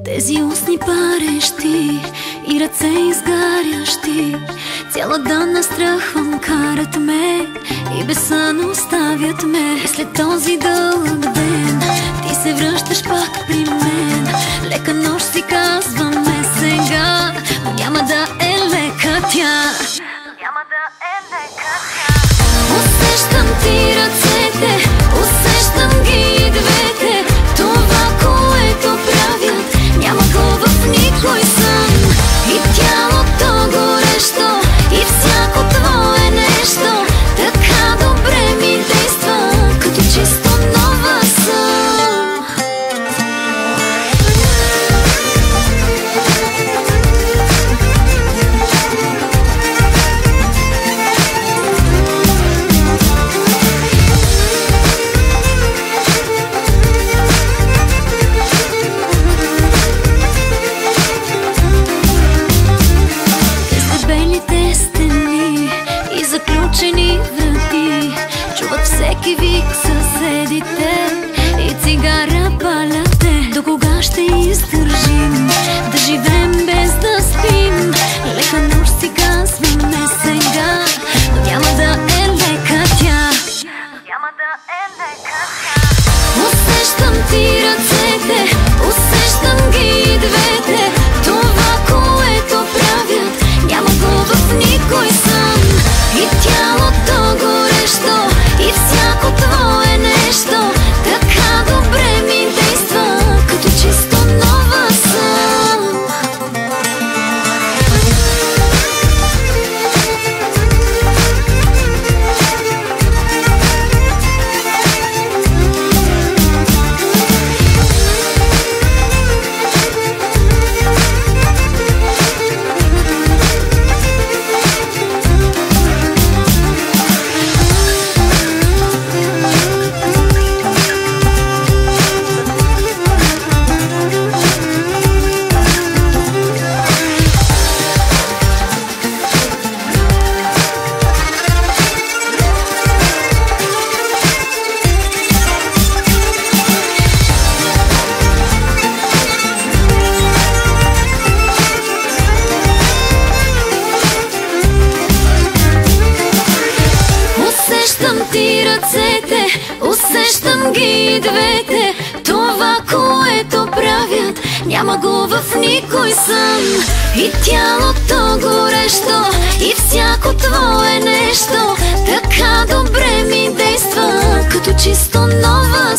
Тези устни парещи и ръце изгарящи, цяла дана страхом карат ме и без сън оставят ме. И след този дълъг ден ти се връщаш пак при мен. Лека нощ си казваме сега, но няма да е лека тя. Усещам ти ръцете, усещам ги двете. Това, което правят, няма го в никой сън. И тялото горещо, и всяко твое нещо така добре ми действа, като чисто нова съм. Всеки вик съседите и цигара паляте. До кога ще издържим да живеем без да спим? Лека нощ си казваме сега, но няма да е лека тя. Усещам ти ръцете, усещам ги двете. Това, което правят, няма го в никой сън. И тялото горещо, и всяко твое нещо така добре ми действа, като чисто нова съм. Усещам ти ръцете, усещам ги двете. Това, което правят, няма го в никой сън. И тялото горещо, и всяко твое нещо така добре ми действа, като чисто нова